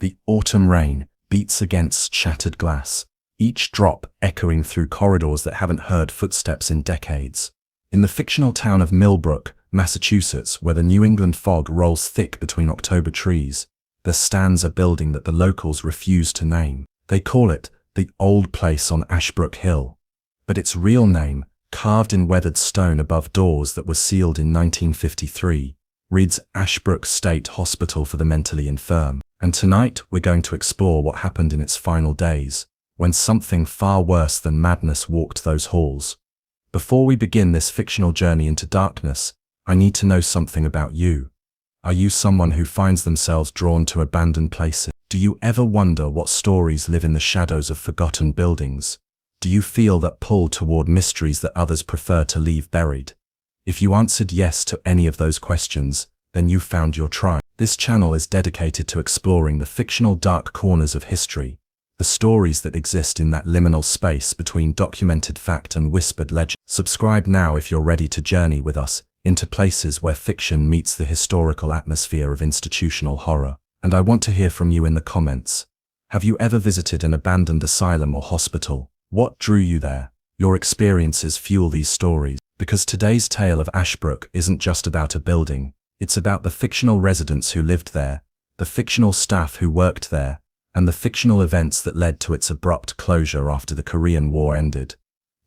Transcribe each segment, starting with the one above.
The autumn rain beats against shattered glass, each drop echoing through corridors that haven't heard footsteps in decades. In the fictional town of Millbrook, Massachusetts, where the New England fog rolls thick between October trees, there stands a building that the locals refuse to name. They call it the Old Place on Ashbrook Hill. But its real name, carved in weathered stone above doors that were sealed in 1953, reads Ashbrook State Hospital for the Mentally Infirm. And tonight we're going to explore what happened in its final days, when something far worse than madness walked those halls. Before we begin this fictional journey into darkness, I need to know something about you. Are you someone who finds themselves drawn to abandoned places? Do you ever wonder what stories live in the shadows of forgotten buildings? Do you feel that pull toward mysteries that others prefer to leave buried? If you answered yes to any of those questions, then you've found your tribe. This channel is dedicated to exploring the fictional dark corners of history, the stories that exist in that liminal space between documented fact and whispered legend. Subscribe now if you're ready to journey with us into places where fiction meets the historical atmosphere of institutional horror. And I want to hear from you in the comments. Have you ever visited an abandoned asylum or hospital? What drew you there? Your experiences fuel these stories. Because today's tale of Ashbrook isn't just about a building. It's about the fictional residents who lived there, the fictional staff who worked there, and the fictional events that led to its abrupt closure after the Korean War ended.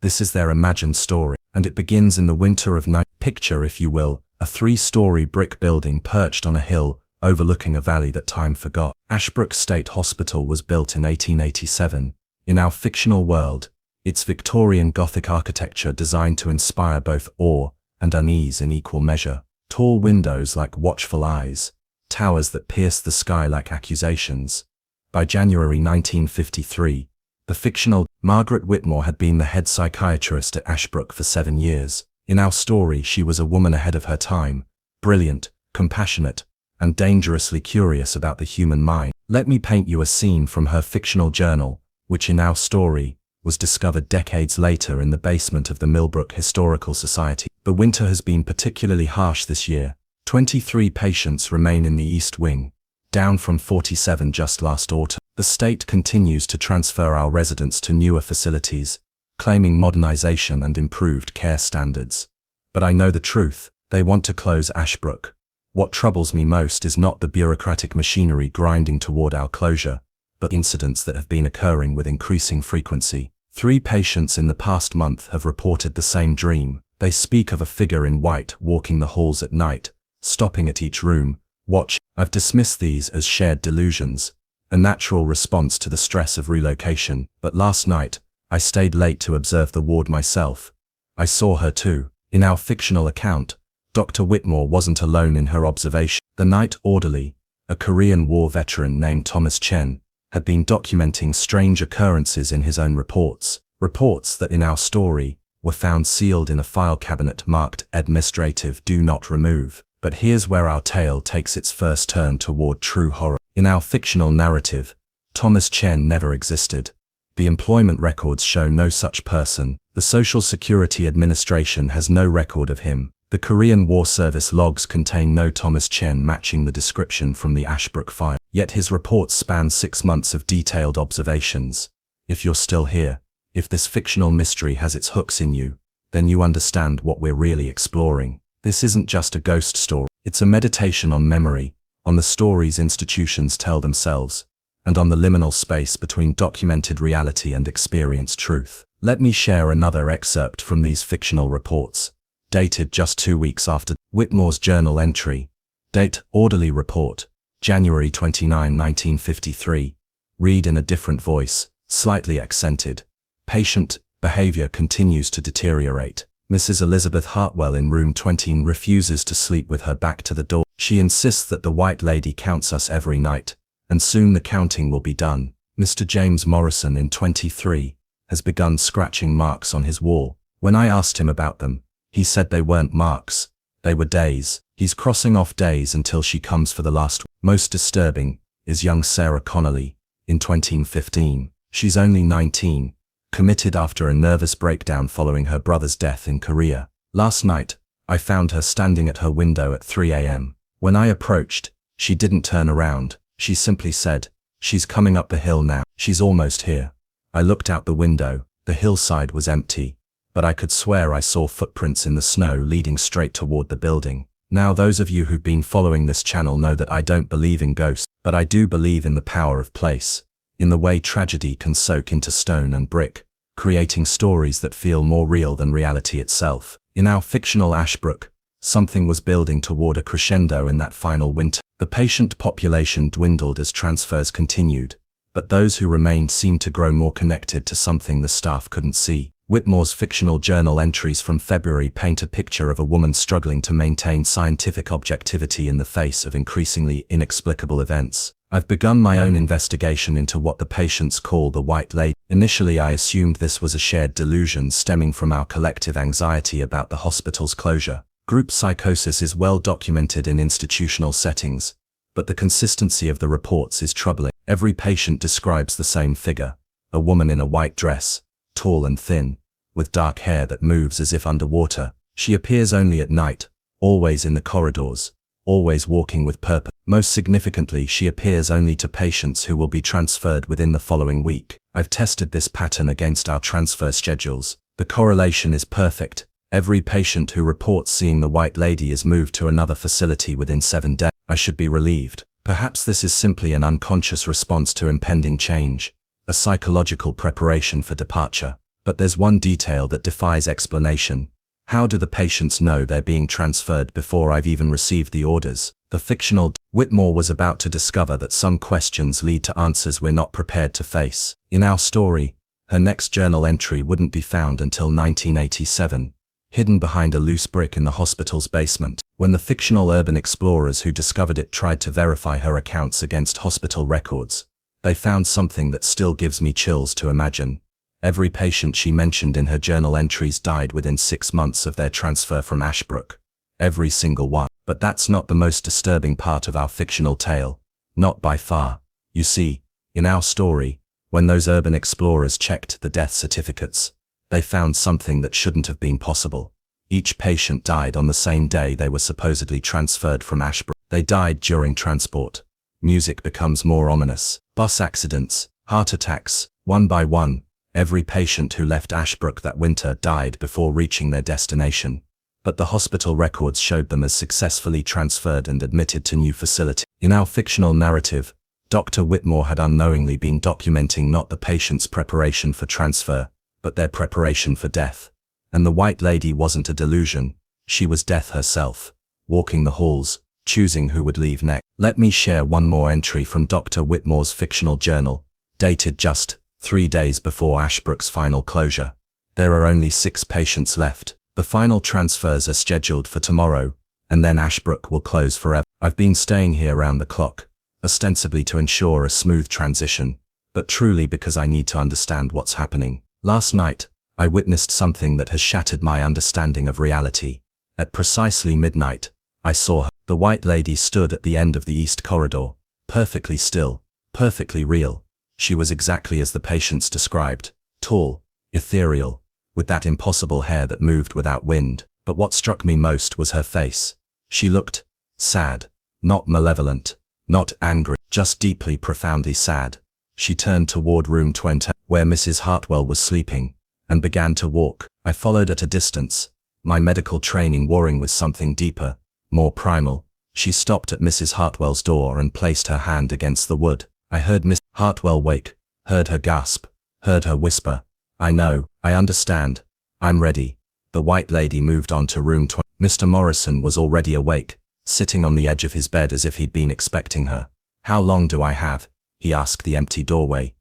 This is their imagined story, and it begins in the winter of Picture, if you will, a 3-story brick building perched on a hill overlooking a valley that time forgot. Ashbrook State Hospital was built in 1887. In our fictional world, its Victorian Gothic architecture designed to inspire both awe and unease in equal measure. Tall windows like watchful eyes, towers that pierce the sky like accusations. By January 1953, the fictional Margaret Whitmore had been the head psychiatrist at Ashbrook for 7 years. In our story, she was a woman ahead of her time, brilliant, compassionate, and dangerously curious about the human mind. Let me paint you a scene from her fictional journal, which in our story was discovered decades later in the basement of the Millbrook Historical Society. The winter has been particularly harsh this year. 23 patients remain in the East Wing, down from 47 just last autumn. The state continues to transfer our residents to newer facilities, claiming modernization and improved care standards. But I know the truth. They want to close Ashbrook. What troubles me most is not the bureaucratic machinery grinding toward our closure, but incidents that have been occurring with increasing frequency. 3 patients in the past month have reported the same dream. They speak of a figure in white walking the halls at night, stopping at each room. Watch. I've dismissed these as shared delusions, a natural response to the stress of relocation. But last night, I stayed late to observe the ward myself. I saw her too. In our fictional account, Dr. Whitmore wasn't alone in her observation. The night orderly, a Korean War veteran named Thomas Chen, had been documenting strange occurrences in his own reports. Reports that in our story were found sealed in a file cabinet marked Administrative Do Not Remove. But here's where our tale takes its first turn toward true horror. In our fictional narrative, Thomas Chen never existed. The employment records show no such person. The Social Security Administration has no record of him. The Korean War Service logs contain no Thomas Chen matching the description from the Ashbrook file. Yet his reports span 6 months of detailed observations. If you're still here, if this fictional mystery has its hooks in you, then you understand what we're really exploring. This isn't just a ghost story. It's a meditation on memory, on the stories institutions tell themselves, and on the liminal space between documented reality and experienced truth. Let me share another excerpt from these fictional reports, dated just 2 weeks after Whitmore's journal entry. Date: Orderly Report, January 29, 1953. Read in a different voice, slightly accented. Patient behavior continues to deteriorate. Mrs. Elizabeth Hartwell in room 20 refuses to sleep with her back to the door. She insists that the White Lady counts us every night, and soon the counting will be done. Mr. James Morrison in 23 has begun scratching marks on his wall. When I asked him about them, he said they weren't marks, they were days. He's crossing off days until she comes for the last. Most disturbing is young Sarah Connolly in 2015. She's only 19, committed after a nervous breakdown following her brother's death in Korea. Last night, I found her standing at her window at 3 a.m. When I approached, she didn't turn around. She simply said, She's coming up the hill now. She's almost here. I looked out the window. The hillside was empty, but I could swear I saw footprints in the snow leading straight toward the building. Now, those of you who've been following this channel know that I don't believe in ghosts, but I do believe in the power of place, in the way tragedy can soak into stone and brick, creating stories that feel more real than reality itself. In our fictional Ashbrook, something was building toward a crescendo in that final winter. The patient population dwindled as transfers continued, but those who remained seemed to grow more connected to something the staff couldn't see. Whitmore's fictional journal entries from February paint a picture of a woman struggling to maintain scientific objectivity in the face of increasingly inexplicable events. I've begun my own investigation into what the patients call the White Lady. Initially, I assumed this was a shared delusion stemming from our collective anxiety about the hospital's closure. Group psychosis is well documented in institutional settings, but the consistency of the reports is troubling. Every patient describes the same figure, a woman in a white dress, tall and thin, with dark hair that moves as if underwater. She appears only at night, always in the corridors, always walking with purpose. Most significantly, she appears only to patients who will be transferred within the following week. I've tested this pattern against our transfer schedules. The correlation is perfect. Every patient who reports seeing the White Lady is moved to another facility within 7 days. I should be relieved. Perhaps this is simply an unconscious response to impending change, a psychological preparation for departure. But there's one detail that defies explanation. How do the patients know they're being transferred before I've even received the orders? The fictional Whitmore was about to discover that some questions lead to answers we're not prepared to face. In our story, her next journal entry wouldn't be found until 1987. Hidden behind a loose brick in the hospital's basement. When the fictional urban explorers who discovered it tried to verify her accounts against hospital records, they found something that still gives me chills to imagine. Every patient she mentioned in her journal entries died within 6 months of their transfer from Ashbrook. Every single one. But that's not the most disturbing part of our fictional tale. Not by far. You see, in our story, when those urban explorers checked the death certificates, they found something that shouldn't have been possible. Each patient died on the same day they were supposedly transferred from Ashbrook. They died during transport. Music becomes more ominous. Bus accidents, heart attacks, one by one. Every patient who left Ashbrook that winter died before reaching their destination. But the hospital records showed them as successfully transferred and admitted to new facility. In our fictional narrative, Dr. Whitmore had unknowingly been documenting not the patient's preparation for transfer, but their preparation for death. And the White Lady wasn't a delusion. She was death herself, walking the halls, choosing who would leave next. Let me share one more entry from Dr. Whitmore's fictional journal, dated just 3 days before Ashbrook's final closure. There are only 6 patients left. The final transfers are scheduled for tomorrow, and then Ashbrook will close forever. I've been staying here round the clock, ostensibly to ensure a smooth transition, but truly because I need to understand what's happening. Last night, I witnessed something that has shattered my understanding of reality. At precisely midnight, I saw her. The White Lady stood at the end of the east corridor, perfectly still, perfectly real. She was exactly as the patients described, tall, ethereal, with that impossible hair that moved without wind. But what struck me most was her face. She looked sad, not malevolent, not angry, just deeply, profoundly sad. She turned toward room 20, where Mrs. Hartwell was sleeping, and began to walk. I followed at a distance, my medical training warring with something deeper, more primal. She stopped at Mrs. Hartwell's door and placed her hand against the wood. I heard Miss Hartwell wake, heard her gasp, heard her whisper, "I know, I understand, I'm ready." The White Lady moved on to room 20. Mr. Morrison was already awake, sitting on the edge of his bed as if he'd been expecting her. "How long do I have?" he asked the empty doorway.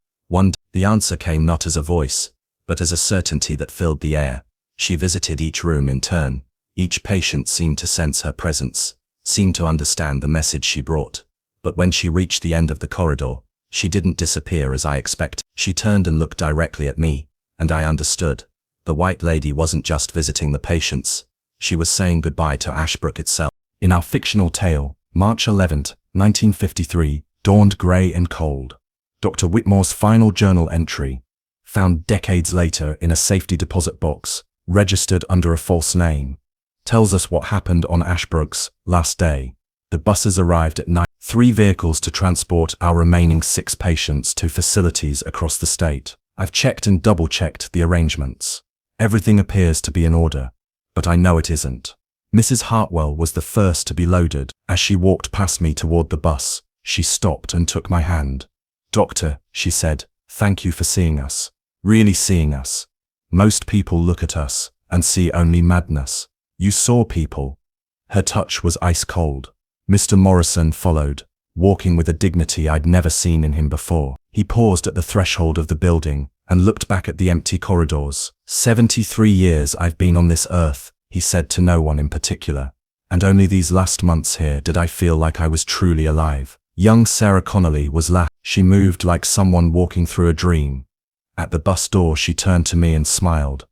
The answer came not as a voice, but as a certainty that filled the air. She visited each room in turn. Each patient seemed to sense her presence, seemed to understand the message she brought. But when she reached the end of the corridor, she didn't disappear as I expected. She turned and looked directly at me, and I understood. The White Lady wasn't just visiting the patients. She was saying goodbye to Ashbrook itself. In our fictional tale, March 11th, 1953, dawned grey and cold. Dr. Whitmore's final journal entry, found decades later in a safety deposit box, registered under a false name, tells us what happened on Ashbrook's last day. The buses arrived at night. 3 vehicles to transport our remaining 6 patients to facilities across the state. I've checked and double-checked the arrangements. Everything appears to be in order, but I know it isn't. Mrs. Hartwell was the first to be loaded. As she walked past me toward the bus, she stopped and took my hand. "Doctor," she said, "thank you for seeing us. Really seeing us. Most people look at us and see only madness. You saw people." Her touch was ice cold. Mr. Morrison followed, walking with a dignity I'd never seen in him before. He paused at the threshold of the building and looked back at the empty corridors. 73 years I've been on this earth, he said to no one in particular, and only these last months here did I feel like I was truly alive. Young Sarah Connolly was laughing. She moved like someone walking through a dream. At the bus door she turned to me and smiled.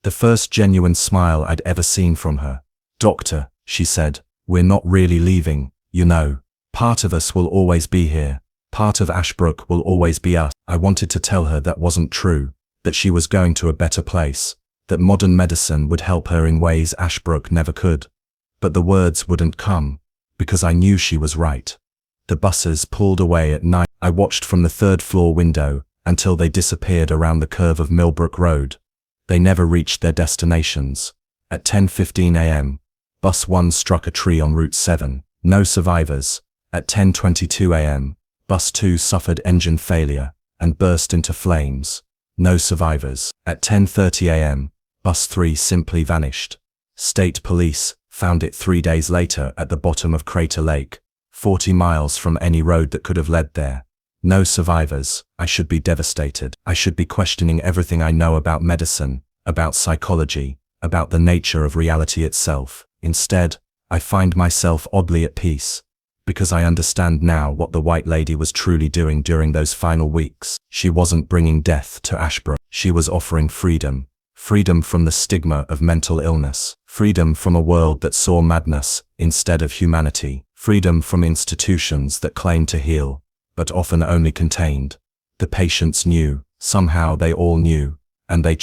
The first genuine smile I'd ever seen from her. "Doctor," she said, "we're not really leaving, you know. Part of us will always be here. Part of Ashbrook will always be us." I wanted to tell her that wasn't true, that she was going to a better place, that modern medicine would help her in ways Ashbrook never could. But the words wouldn't come, because I knew she was right. The buses pulled away at night. I watched from the 3rd-floor window until they disappeared around the curve of Millbrook Road. They never reached their destinations. At 10:15 a.m., Bus 1 struck a tree on Route 7. No survivors. At 10:22 a.m., Bus 2 suffered engine failure and burst into flames. No survivors. At 10:30 a.m., Bus 3 simply vanished. State police found it 3 days later at the bottom of Crater Lake, 40 miles from any road that could have led there. No survivors. I should be devastated. I should be questioning everything I know about medicine, about psychology, about the nature of reality itself. Instead, I find myself oddly at peace, because I understand now what the White Lady was truly doing during those final weeks. She wasn't bringing death to Ashbrook. She was offering freedom. Freedom from the stigma of mental illness. Freedom from a world that saw madness instead of humanity. Freedom from institutions that claimed to heal, but often only contained. The patients knew, somehow they all knew, and they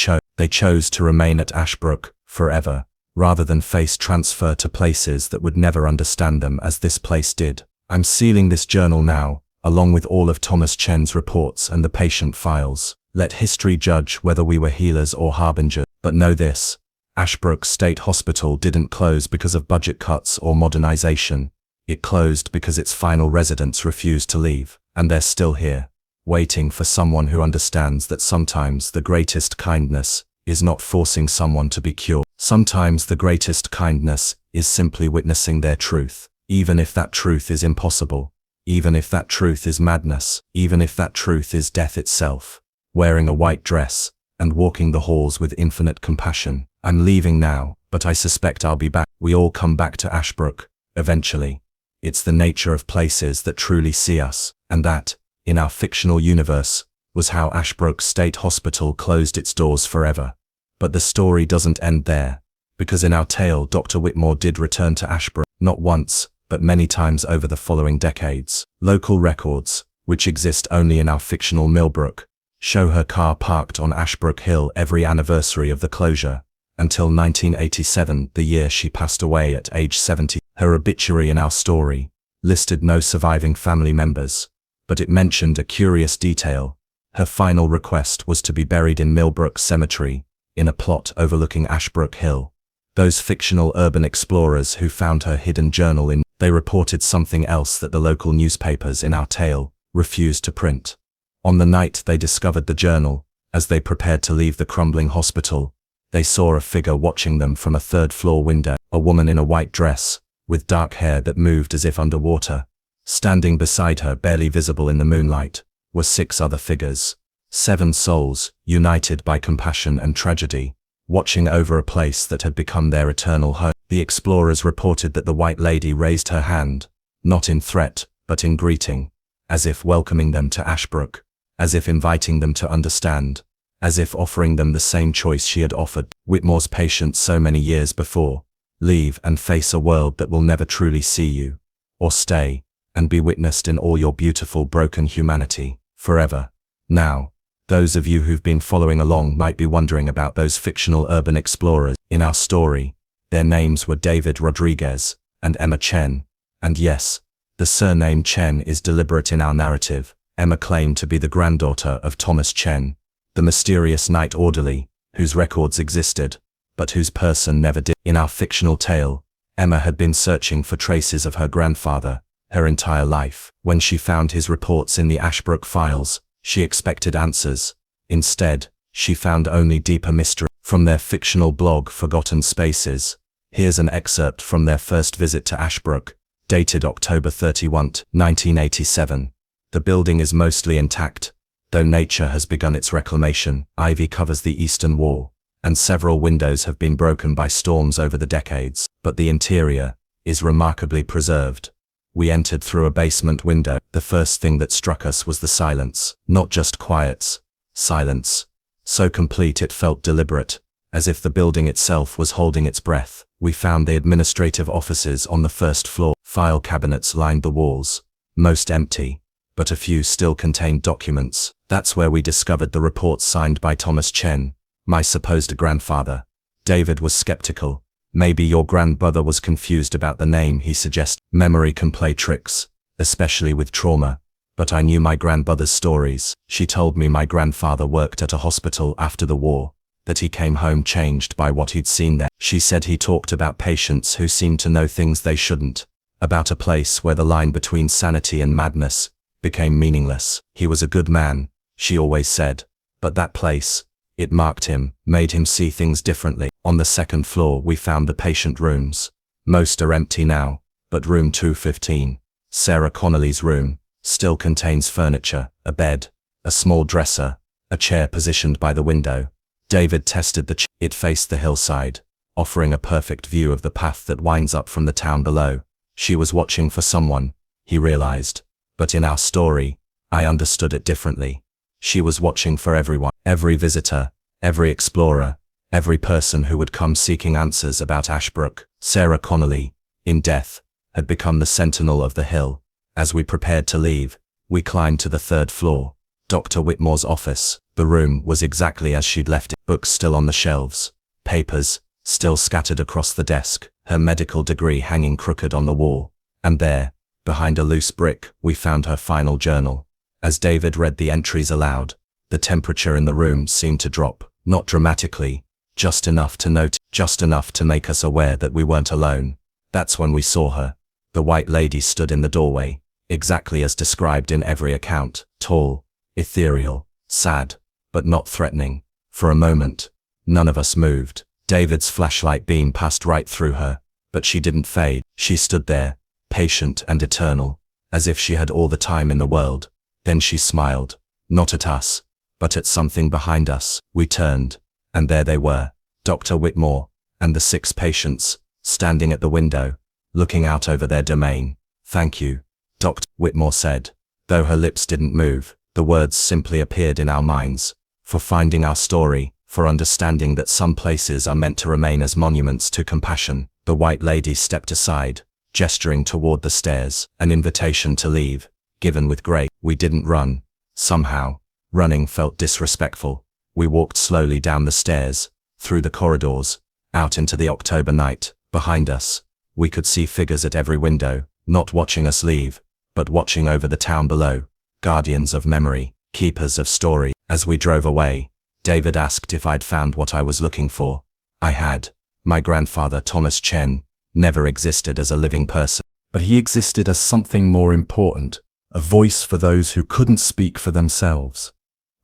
chose to remain at Ashbrook forever, rather than face transfer to places that would never understand them as this place did. I'm sealing this journal now, along with all of Thomas Chen's reports and the patient files. Let history judge whether we were healers or harbingers. But know this, Ashbrook State Hospital didn't close because of budget cuts or modernization. It closed because its final residents refused to leave, and they're still here, waiting for someone who understands that sometimes the greatest kindness is not forcing someone to be cured. Sometimes the greatest kindness is simply witnessing their truth, even if that truth is impossible, even if that truth is madness, even if that truth is death itself. Wearing a white dress and walking the halls with infinite compassion. I'm leaving now, but I suspect I'll be back. We all come back to Ashbrook, eventually. It's the nature of places that truly see us, and that, in our fictional universe, was how Ashbrook State Hospital closed its doors forever. But the story doesn't end there, because in our tale Dr. Whitmore did return to Ashbrook, not once, but many times over the following decades. Local records, which exist only in our fictional Millbrook, show her car parked on Ashbrook Hill every anniversary of the closure, until 1987, the year she passed away at age 70. Her obituary in our story listed no surviving family members, but it mentioned a curious detail. Her final request was to be buried in Millbrook Cemetery, in a plot overlooking Ashbrook Hill. Those fictional urban explorers who found her hidden journal they reported something else that the local newspapers in our tale refused to print. On the night they discovered the journal, as they prepared to leave the crumbling hospital, they saw a figure watching them from a 3rd-floor window, a woman in a white dress, with dark hair that moved as if underwater. Standing beside her, barely visible in the moonlight, were 6 other figures. 7 souls, united by compassion and tragedy, watching over a place that had become their eternal home. The explorers reported that the White Lady raised her hand, not in threat, but in greeting, as if welcoming them to Ashbrook, as if inviting them to understand, as if offering them the same choice she had offered Whitmore's patients so many years before. Leave and face a world that will never truly see you, or stay and be witnessed in all your beautiful broken humanity, forever. Now, those of you who've been following along might be wondering about those fictional urban explorers. In our story, their names were David Rodriguez and Emma Chen, and yes, The surname Chen is deliberate in our narrative. Emma claimed to be the granddaughter of Thomas Chen, the mysterious night orderly, whose records existed, but whose person never did. In our fictional tale, Emma had been searching for traces of her grandfather her entire life. When she found his reports in the Ashbrook files, she expected answers. Instead, she found only deeper mystery. From their fictional blog Forgotten Spaces, here's an excerpt from their first visit to Ashbrook, dated October 31, 1987. The building is mostly intact, though nature has begun its reclamation. Ivy covers the eastern wall, and several windows have been broken by storms over the decades, but the interior is remarkably preserved. We entered through a basement window. The first thing that struck us was the silence. Not just quiet, silence. So complete it felt deliberate, as if the building itself was holding its breath. We found the administrative offices on the first floor. File cabinets lined the walls, most empty, but a few still contained documents. That's where we discovered the reports signed by Thomas Chen, my supposed grandfather. David was skeptical. Maybe your grandmother was confused about the name, he suggested. Memory can play tricks, especially with trauma. But I knew my grandmother's stories. She told me my grandfather worked at a hospital after the war, that he came home changed by what he'd seen there. She said he talked about patients who seemed to know things they shouldn't, about a place where the line between sanity and madness became meaningless. He was a good man, she always said, but that place, it marked him, made him see things differently. On the second floor we found the patient rooms. Most are empty now, but room 215, Sarah Connolly's room, still contains furniture, a bed, a small dresser, a chair positioned by the window. David tested the chair. It faced the hillside, offering a perfect view of the path that winds up from the town below. She was watching for someone, he realized, but in our story, I understood it differently. She was watching for everyone, every visitor, every explorer, every person who would come seeking answers about Ashbrook. Sarah Connolly, in death, had become the sentinel of the hill. As we prepared to leave, we climbed to the third floor, Dr. Whitmore's office. The room was exactly as she'd left it. Books still on the shelves, papers still scattered across the desk, her medical degree hanging crooked on the wall. And there, behind a loose brick, we found her final journal. As David read the entries aloud, the temperature in the room seemed to drop, not dramatically, just enough to note, just enough to make us aware that we weren't alone. That's when we saw her. The white lady stood in the doorway, exactly as described in every account, tall, ethereal, sad, but not threatening. For a moment, none of us moved. David's flashlight beam passed right through her, but she didn't fade. She stood there, patient and eternal, as if she had all the time in the world. Then she smiled, not at us, but at something behind us. We turned, and there they were, Dr. Whitmore and the 6 patients, standing at the window, looking out over their domain. "Thank you," Dr. Whitmore said. Though her lips didn't move, the words simply appeared in our minds. For finding our story, for understanding that some places are meant to remain as monuments to compassion. The white lady stepped aside, gesturing toward the stairs, an invitation to leave, given with grace. We didn't run. Somehow, running felt disrespectful. We walked slowly down the stairs, through the corridors, out into the October night. Behind us, we could see figures at every window, not watching us leave, but watching over the town below. Guardians of memory, keepers of story. As we drove away, David asked if I'd found what I was looking for. I had. My grandfather, Thomas Chen, never existed as a living person, but he existed as something more important, a voice for those who couldn't speak for themselves,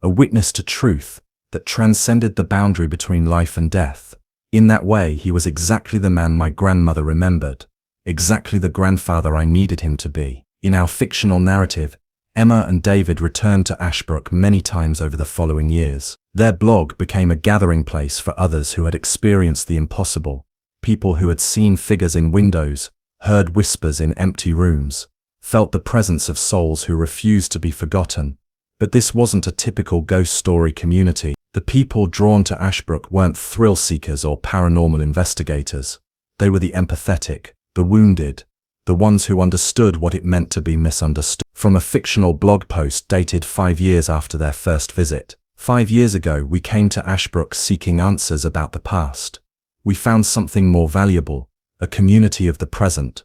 a witness to truth that transcended the boundary between life and death. In that way, he was exactly the man my grandmother remembered, exactly the grandfather I needed him to be. In our fictional narrative, Emma and David returned to Ashbrook many times over the following years. Their blog became a gathering place for others who had experienced the impossible, people who had seen figures in windows, heard whispers in empty rooms, felt the presence of souls who refused to be forgotten. But this wasn't a typical ghost story community. The people drawn to Ashbrook weren't thrill seekers or paranormal investigators. They were the empathetic, the wounded, the ones who understood what it meant to be misunderstood. From a fictional blog post dated 5 years after their first visit. 5 years ago, we came to Ashbrook seeking answers about the past. We found something more valuable, a community of the present.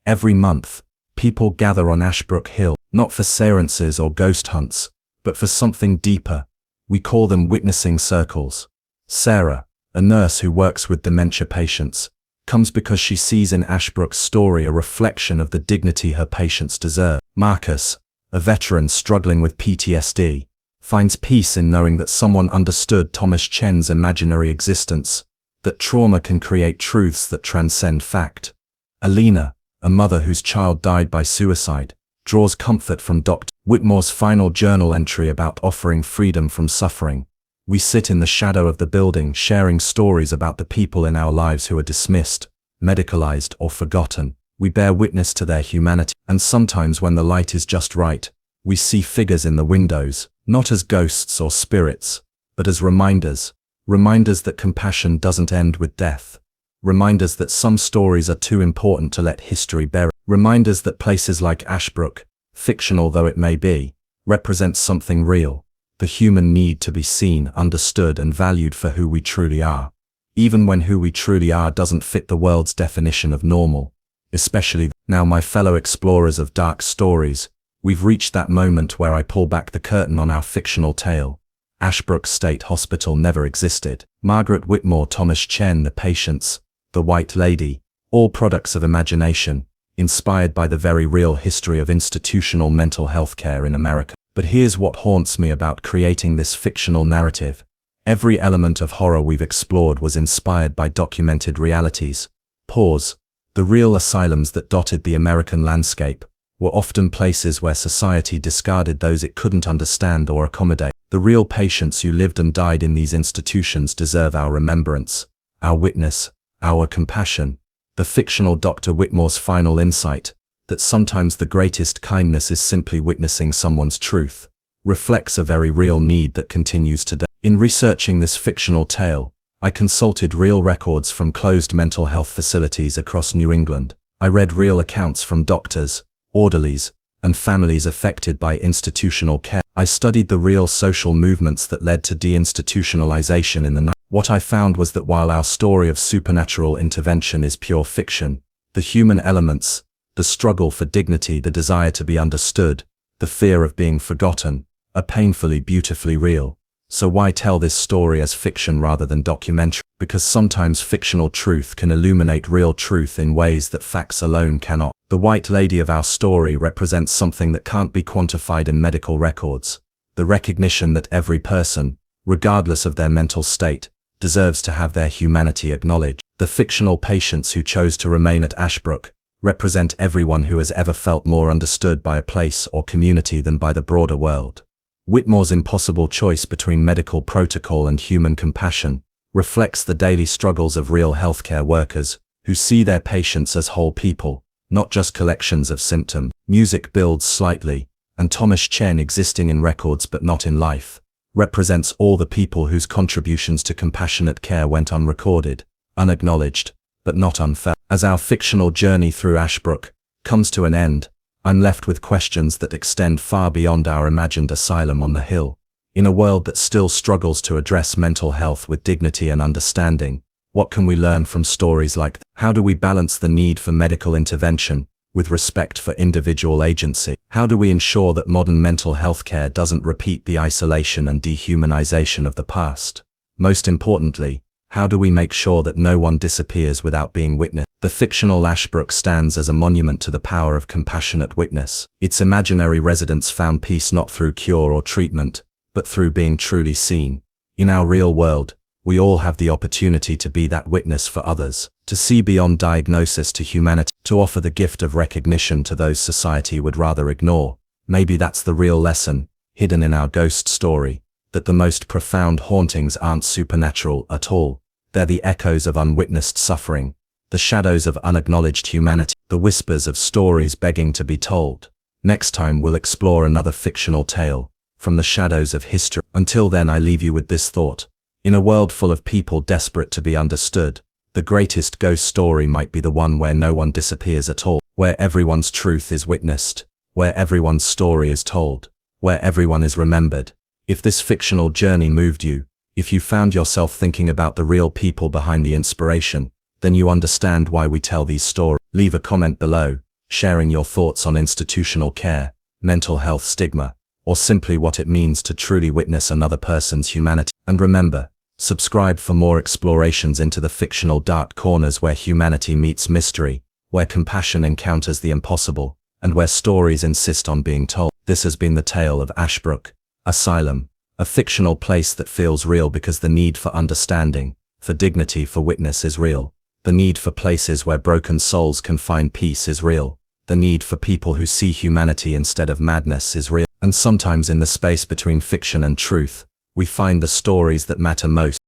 Every month, People gather on Ashbrook Hill, not for seances or ghost hunts, but for something deeper. We call them witnessing circles. Sarah, a nurse who works with dementia patients, comes because she sees in Ashbrook's story a reflection of the dignity her patients deserve. Marcus, a veteran struggling with PTSD, finds peace in knowing that someone understood Thomas Chen's imaginary existence, that trauma can create truths that transcend fact. Alina, a mother whose child died by suicide, draws comfort from Dr. Whitmore's final journal entry about offering freedom from suffering. We sit in the shadow of the building sharing stories about the people in our lives who are dismissed, medicalized, or forgotten. We bear witness to their humanity, and sometimes when the light is just right, we see figures in the windows, not as ghosts or spirits, but as reminders that compassion doesn't end with death. Reminders that some stories are too important to let history bury. Reminders that places like Ashbrook, fictional though it may be, represent something real. The human need to be seen, understood, and valued for who we truly are, even when who we truly are doesn't fit the world's definition of normal. Especially now, my fellow explorers of dark stories, we've reached that moment where I pull back the curtain on our fictional tale. Ashbrook State Hospital never existed. Margaret Whitmore, Thomas Chen, the patients, the White Lady, all products of imagination, inspired by the very real history of institutional mental health care in America. But here's what haunts me about creating this fictional narrative. Every element of horror we've explored was inspired by documented realities. Pause. The real asylums that dotted the American landscape were often places where society discarded those it couldn't understand or accommodate. The real patients who lived and died in these institutions deserve our remembrance, our witness, our compassion. The fictional Dr. Whitmore's final insight, that sometimes the greatest kindness is simply witnessing someone's truth, reflects a very real need that continues today. In researching this fictional tale, I consulted real records from closed mental health facilities across New England. I read real accounts from doctors, orderlies, and families affected by institutional care. I studied the real social movements that led to deinstitutionalization in the night. What I found was that while our story of supernatural intervention is pure fiction, the human elements, the struggle for dignity, the desire to be understood, the fear of being forgotten, are painfully, beautifully real. So why tell this story as fiction rather than documentary? Because sometimes fictional truth can illuminate real truth in ways that facts alone cannot. The White Lady of our story represents something that can't be quantified in medical records. The recognition that every person, regardless of their mental state, deserves to have their humanity acknowledged. The fictional patients who chose to remain at Ashbrook represent everyone who has ever felt more understood by a place or community than by the broader world. Whitmore's impossible choice between medical protocol and human compassion reflects the daily struggles of real healthcare workers who see their patients as whole people, not just collections of symptoms. Music builds slightly, and Thomas Chen, existing in records but not in life, represents all the people whose contributions to compassionate care went unrecorded, unacknowledged, but not unfelt. As our fictional journey through Ashbrook comes to an end, I'm left with questions that extend far beyond our imagined asylum on the hill. In a world that still struggles to address mental health with dignity and understanding, what can we learn from stories like that? How do we balance the need for medical intervention with respect for individual agency? How do we ensure that modern mental health care doesn't repeat the isolation and dehumanization of the past? Most importantly, how do we make sure that no one disappears without being witnessed? The fictional Ashbrook stands as a monument to the power of compassionate witness. Its imaginary residents found peace not through cure or treatment, but through being truly seen. In our real world, we all have the opportunity to be that witness for others, to see beyond diagnosis to humanity, to offer the gift of recognition to those society would rather ignore. Maybe that's the real lesson, hidden in our ghost story, that the most profound hauntings aren't supernatural at all. They're the echoes of unwitnessed suffering, the shadows of unacknowledged humanity, the whispers of stories begging to be told. Next time we'll explore another fictional tale from the shadows of history. Until then, I leave you with this thought. In a world full of people desperate to be understood, the greatest ghost story might be the one where no one disappears at all, where everyone's truth is witnessed, where everyone's story is told, where everyone is remembered. If this fictional journey moved you, if you found yourself thinking about the real people behind the inspiration, then you understand why we tell these stories. Leave a comment below, sharing your thoughts on institutional care, mental health stigma, or simply what it means to truly witness another person's humanity. And remember, subscribe for more explorations into the fictional dark corners where humanity meets mystery, where compassion encounters the impossible, and where stories insist on being told. This has been the tale of Ashbrook Asylum, a fictional place that feels real because the need for understanding, for dignity, for witness is real. The need for places where broken souls can find peace is real. The need for people who see humanity instead of madness is real. And sometimes in the space between fiction and truth, we find the stories that matter most.